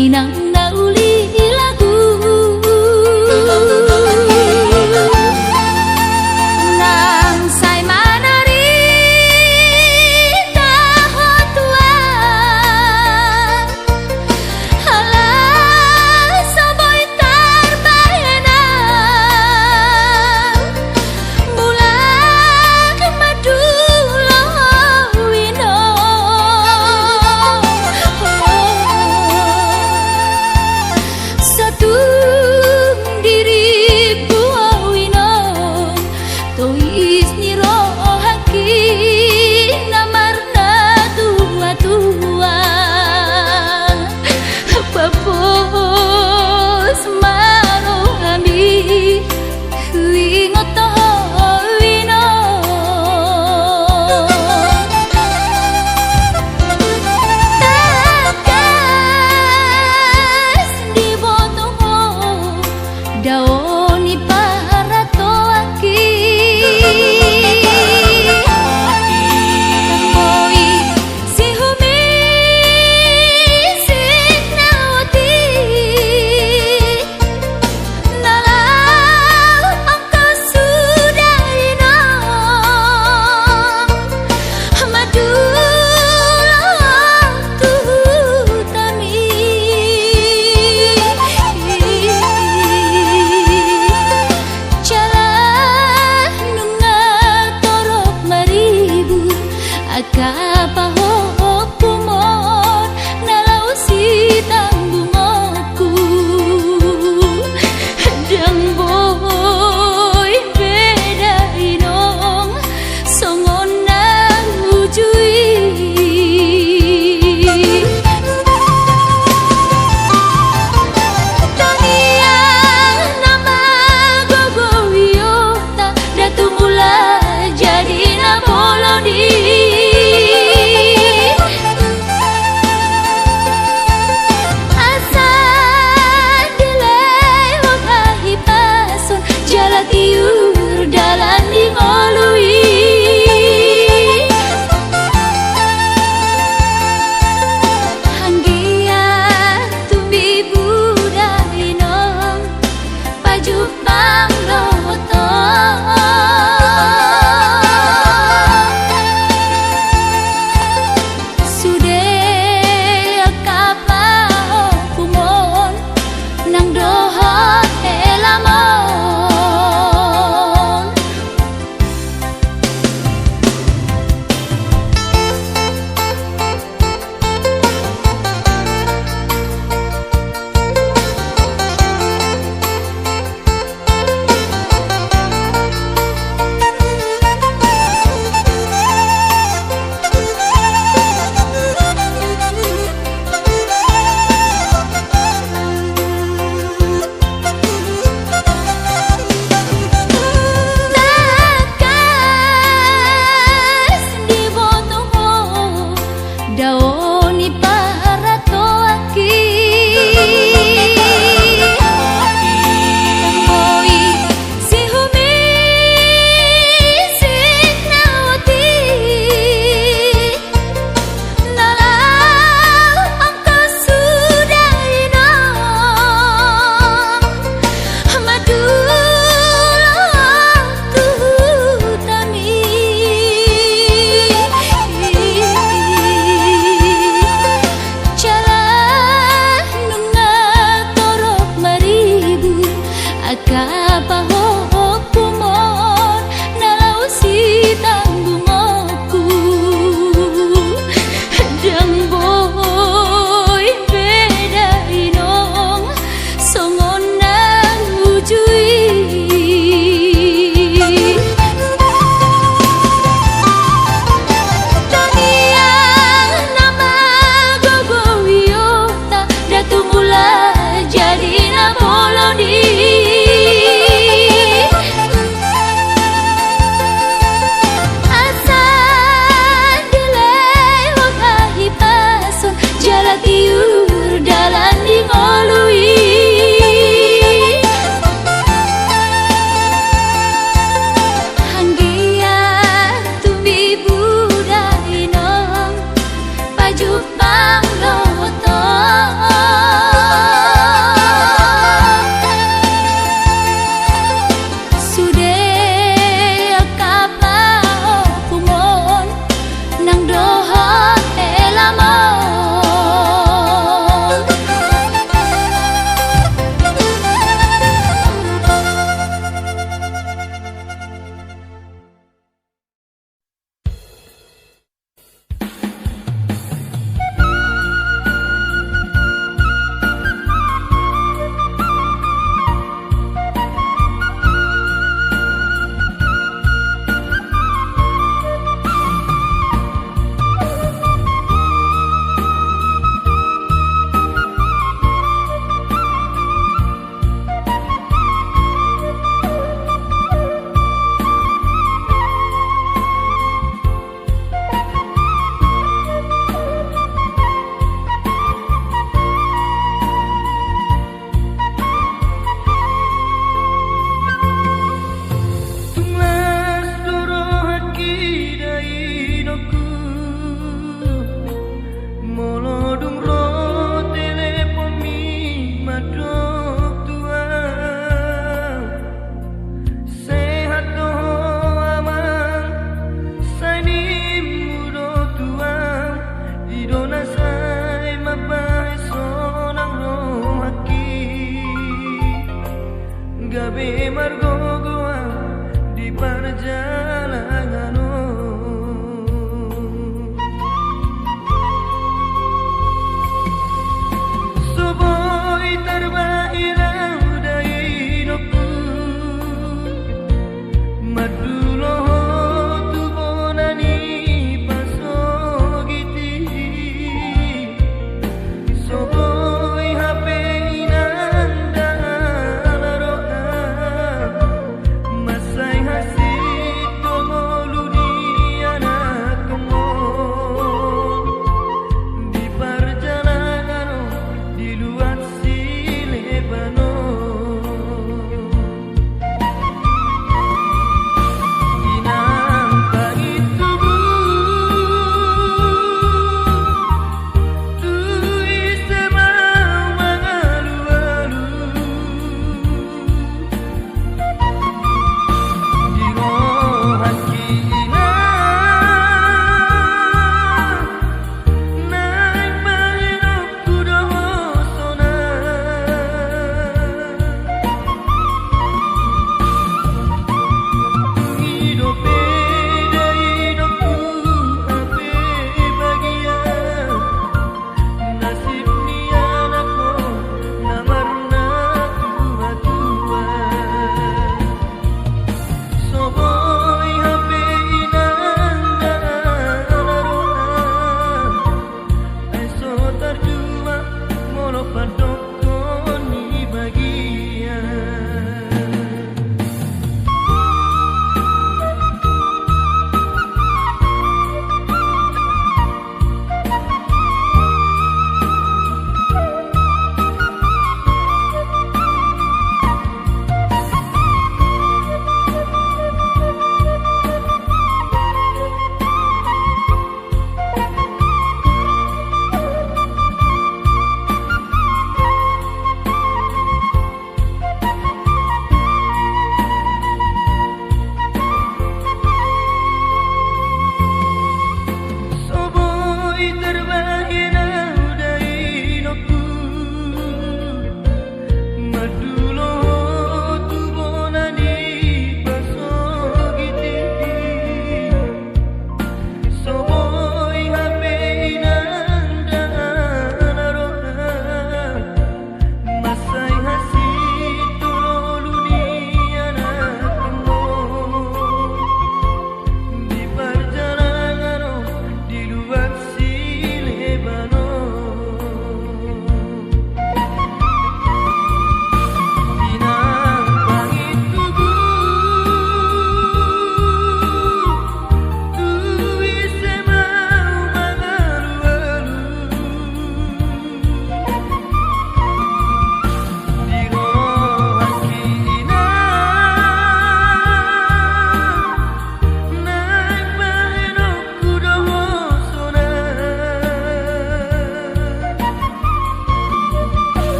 inang nauli lagu nang say manari tahotuan halah saboy tarbayana bulan madulo wino satu diri buah wino tuis niro haki namarna tua-tua papos maro hami wingoto wino takas di botoho daoni para toaki Moi si humi siknawati nalau angka sudah ino madulah tuhutami jalan nunga torok maribu akapaho kumon nalau si tanggungoku dang boy beda inong songon nang ujui Dunia nama gogo wiyota datu mula jadi na bolodi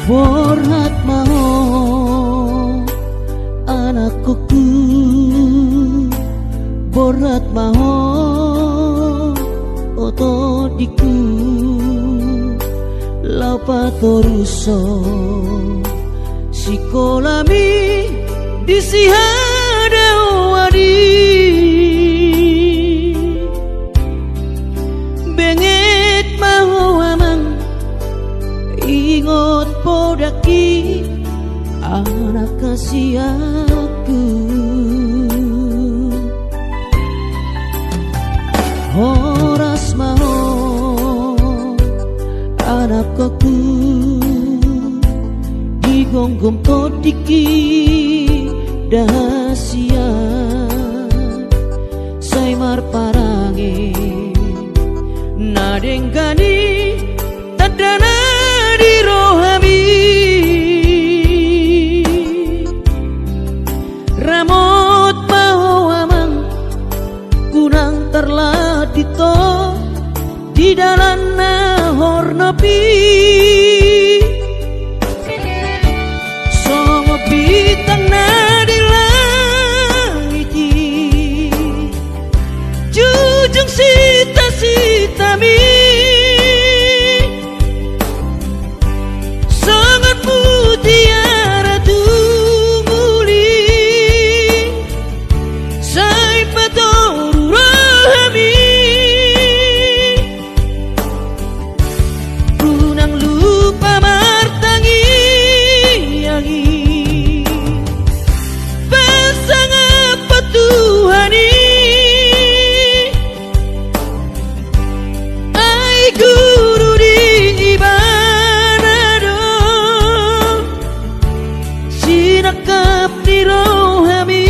Borhat mau anakku, borhat mau otodiku, lapa toruso sikolami disihada wadi benget mau amang ingot podaki anak kasih aku. Horas mau anakku digonggom todiki dahasian saimar parange nadenggani tadana di rohami ramot mau amang kunang terladito di dalam nahor napi songo bintang di langiti jujung sita-sitami sangat mutiara tumuli sai patoru rahami kunang lupa martangi yangi pasang apa Tuhani ai guru di ibadah sinakap di rohami.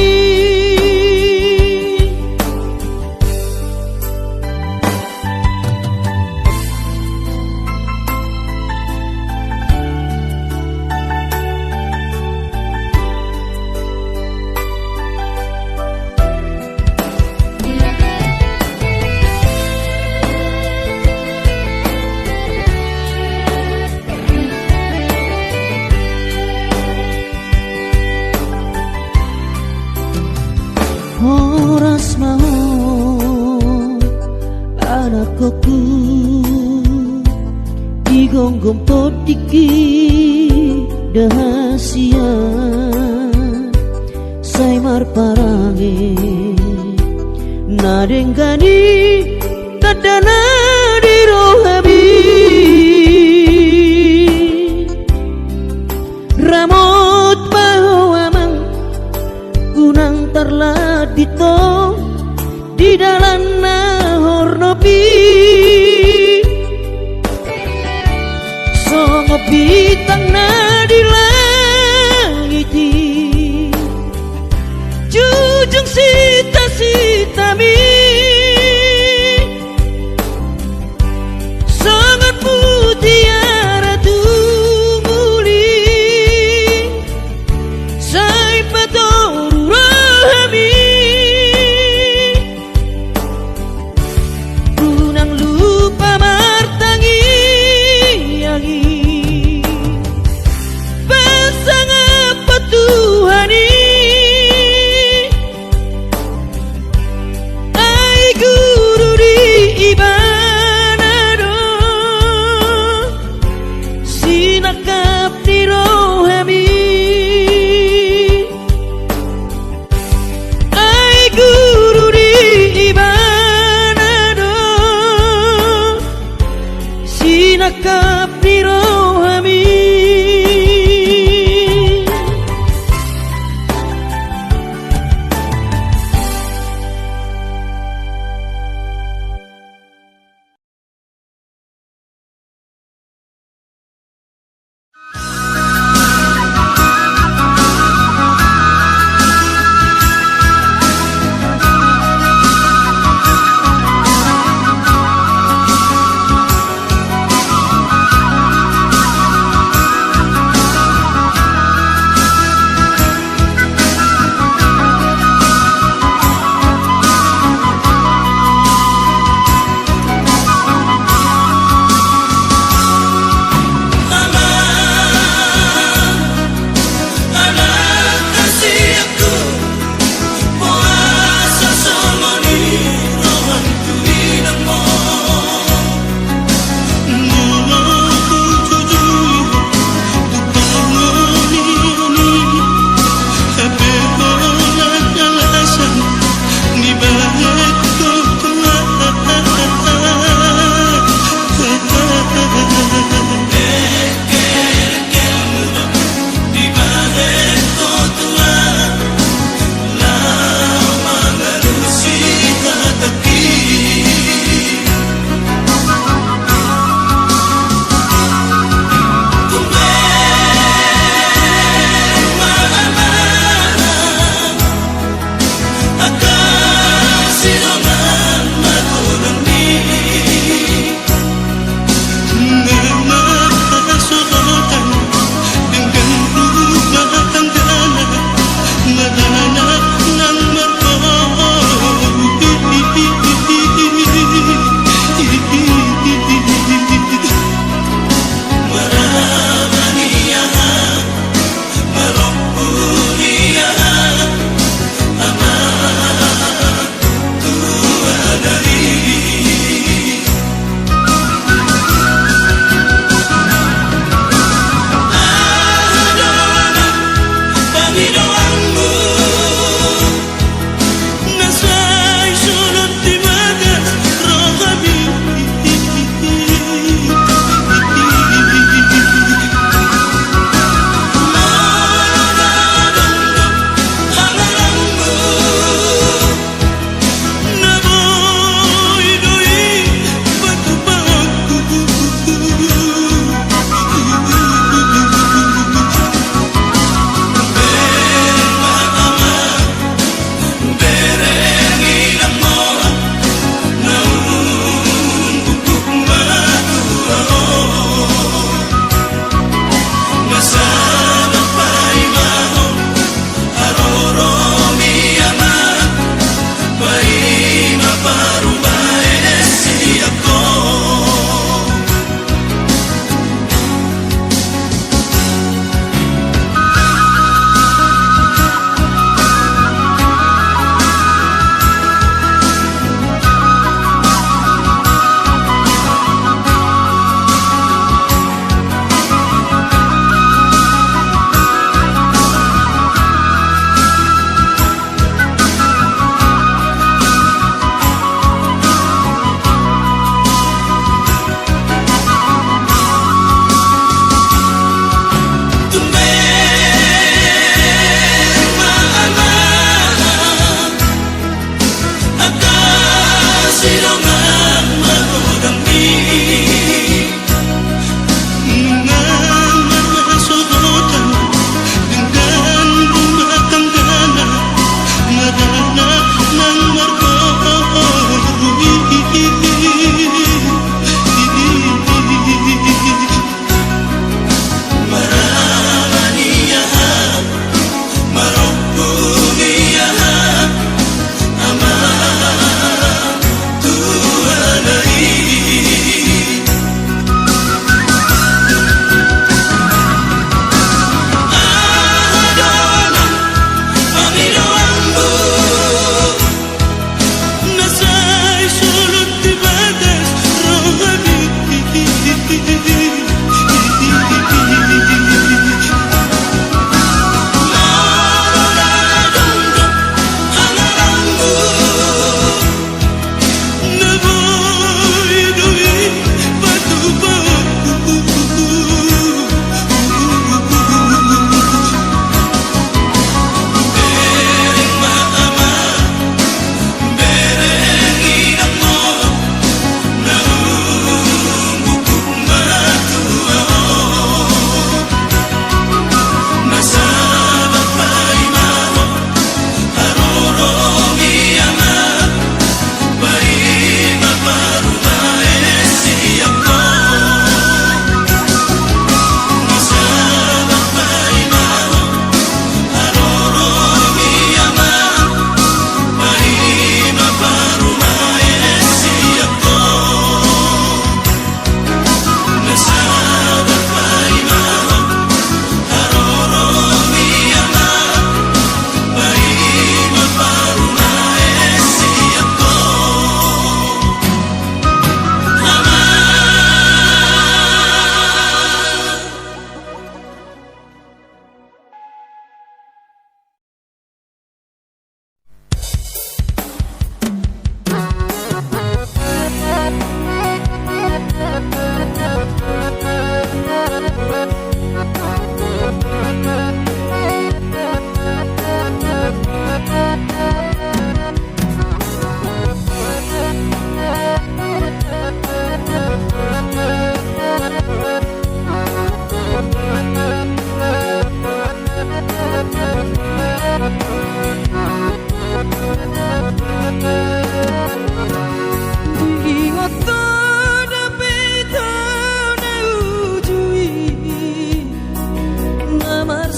Horas mau anakku digonggom podiki dahasian saimar parange nadenggani tadana di rohami ramot mau amang kunang terladito di dalam nahor nopi songo bintang di langiti jujung sita-sitami sangat mutiara tumuli sai patoru rahami kunang lupa martangi yangi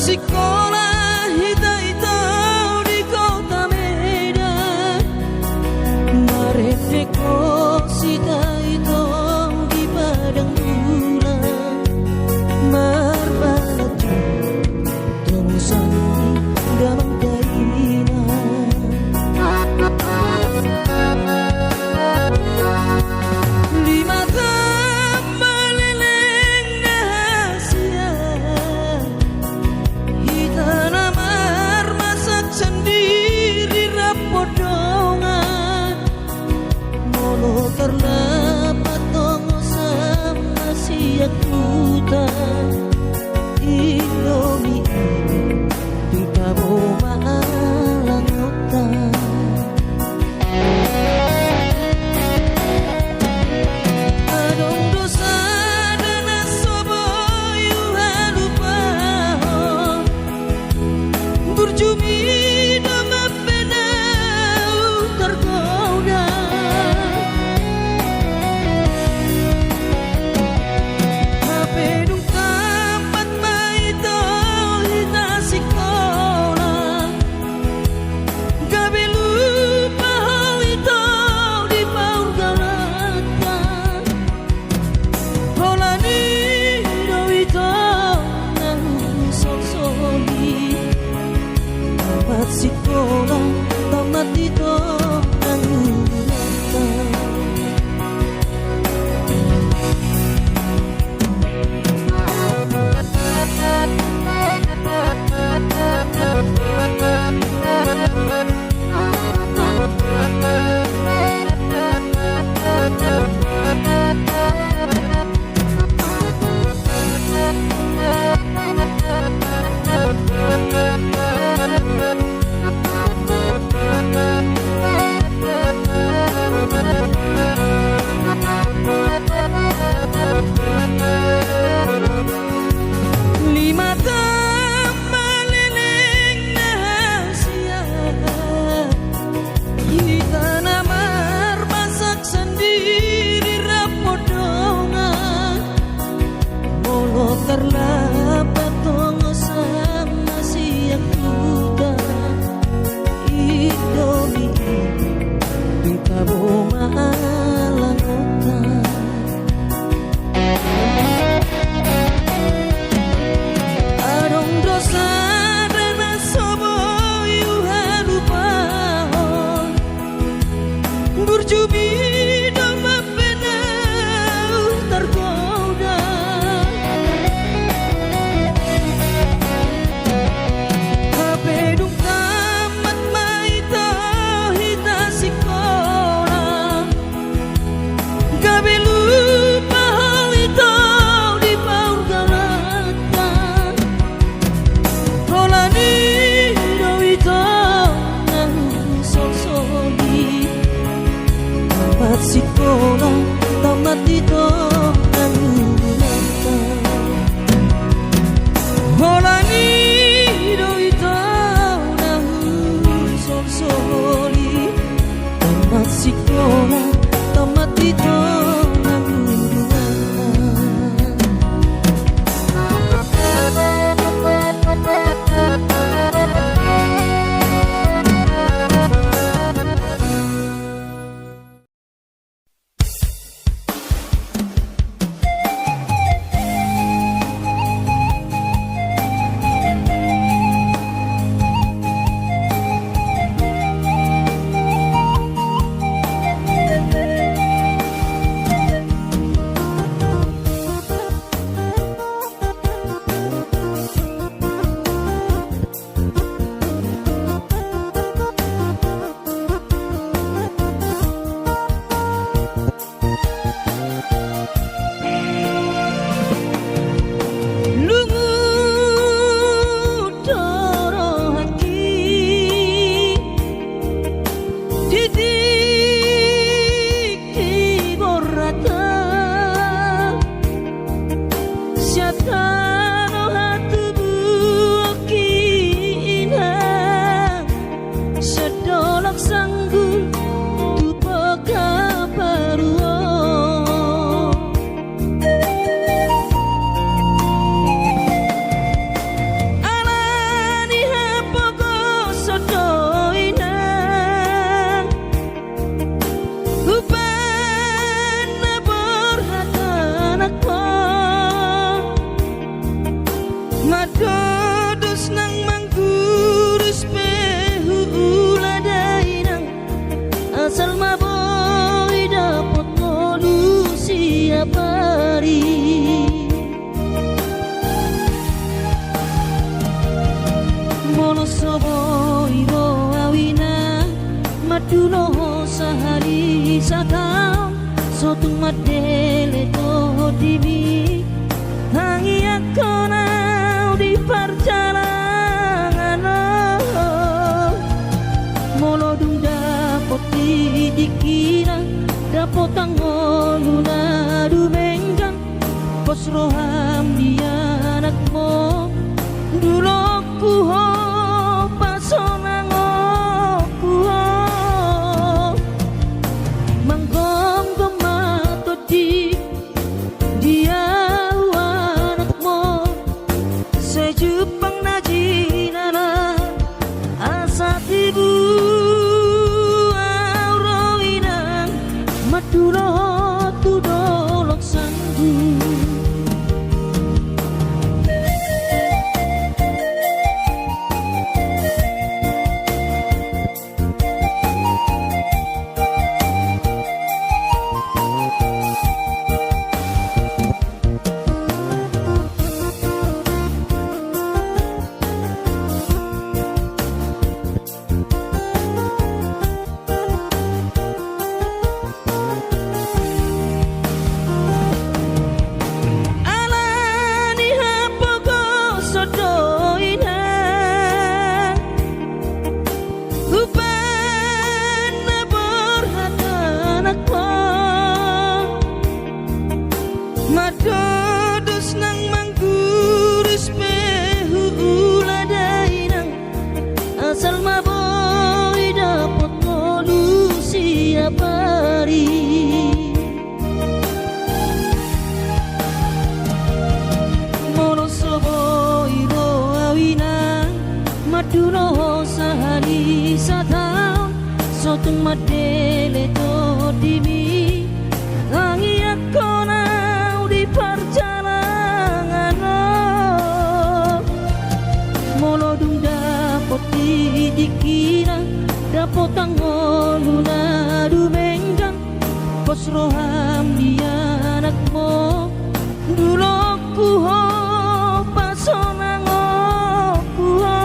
sekolah hitam di kota Medan, Mareteko sita itu di padang bulan, Marbalatu temusan dalam karina. Lima tambah leleng rahasia, kita namar masak sendiri rapodongan, molo terdapat tongo sama siak kuta, Indomie kita bawa alang otak. Adong dosa dan asobo yuha lupa, berjumi nama penau tergoda. Mapedung tempat maito hita sekolah, gabe lupa hal itu di paur galatan. Holani dawito nang sok-soki, tamat sekolah, tamat itu nang galatan. Lima tambah leleng rahasia, kita namar masak sendiri rapodongan, molo terdapat tongo sama siak kuda, Indomie kita bawa alang otak. Adong dosa dan asobo yuha lupa, berjumi nama penau tergoda. Hapedung tamat maito hita sekolah, gabe lupa hal itu di paur galatan. Holani dawito nang sok-soki, tamat sekolah, tamat itu nang galatan. Holani dawito nang sok-soki, tamat sekolah, tamat itu nang galatan. Monosobo iro awina maduno sahari sakam sotung madele to dibi hangi akona di perjalanan molodung dapoti dikira dapotang oluna dumenggang pos roham dia anakmu dulu ku ho pasonang ku ho manggong gemato di dia anakmu sejupang najinana asa tibu auroinang madulo tudolok sanggu. Madodos nang mangguris pehu uladainang asal maboy dapot kolusi apari monosobo iro awina maduno sahari satang sotung madele to dimi hangi akona perjalanan molodung dapoti dikira dapotang oluna dumenggang pos roham dia anakmu dulu ku ho pasonang ku ho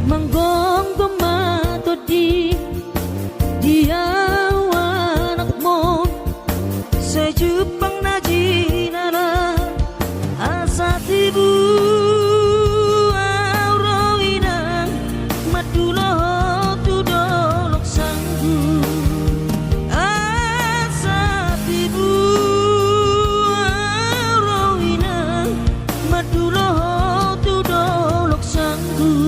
manggong gemato di dia sejupang najinana asa tibu auroinang madulo tudolok sanggu asa tibu auroinang madulo tudolok sanggu.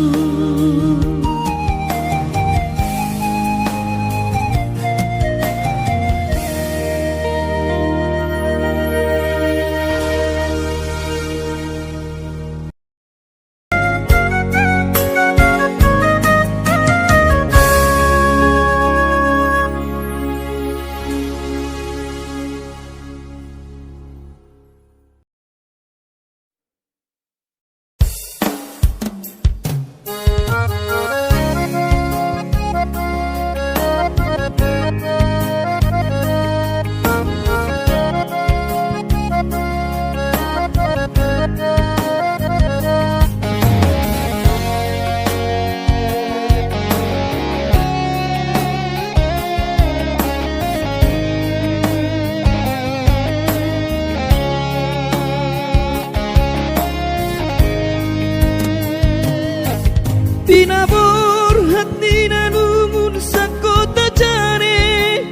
Tinabur hati nanumun sakota jane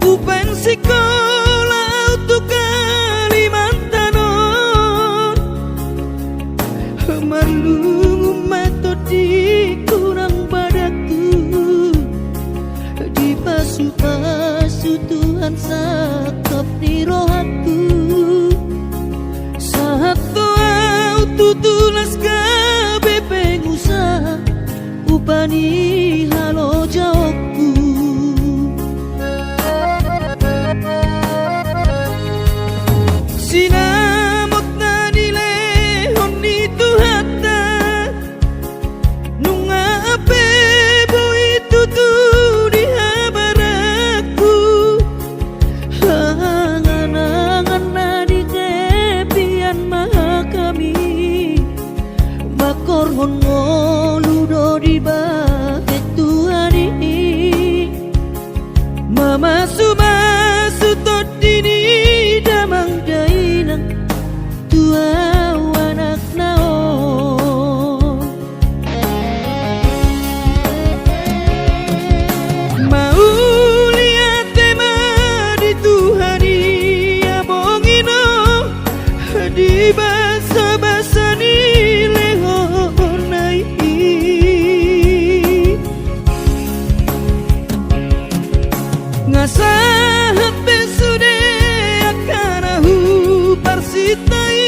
upen sekolah untuk Kalimantanon marlung metodi kurang padaku di pasu-pasu Tuhan sakap di rohaku saat doa tutulas pengusaha upani halo jawabku sinamot na nilehon itu hata nunga ape boy tutu di habaraku hangan-hangan na di kepian maha kami hon ngolu do di ba Tuhan mama suma sutot dini damang dainang tua anak nao mau lihat tema di Tuhan ya bongino di basa-basa ni lehonai ngasahat besude akanahu parsitai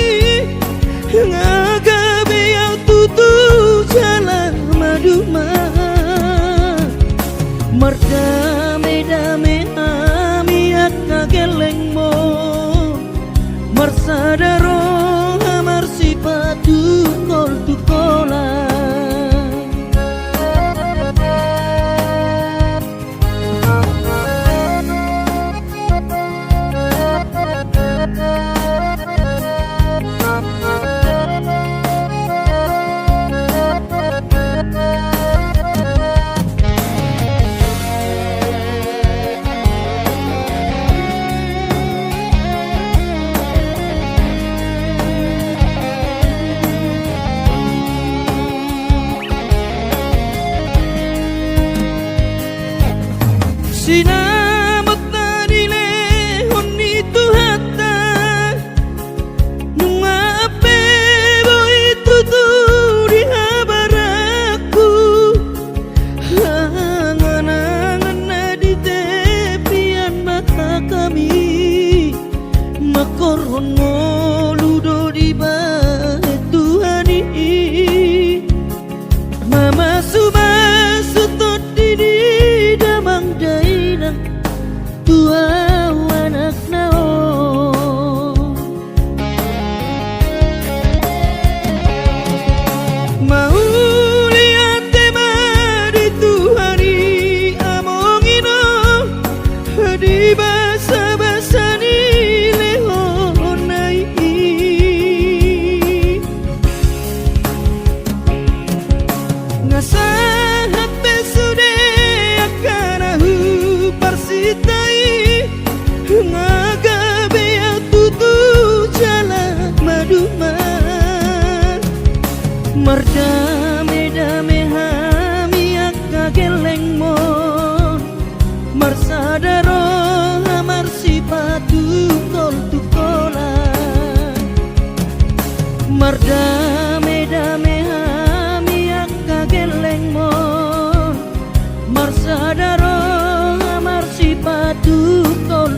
ngagabe yang tutu jalan maduma merdame dame ami akageleng mo marsadaro amar sipatu kol tukola sinamot na nile honi tuhata nunga ape boy tuturi habaraku angan-angan na di tepian mata kami makorhon ngolu do di ba Tuhan mama suma sutot dini damang dainang tua anak nao mau lihat tema di Tuhan amongino di basa-basa ni lehonai ngasahat besude akanahu parsitai ngagabe yang tutu jalan maduman merdame dame hami akageleng mon marsadaro amar sipatu kol tukola merdame dame hami akageleng mon marsadaro amar sipatu kol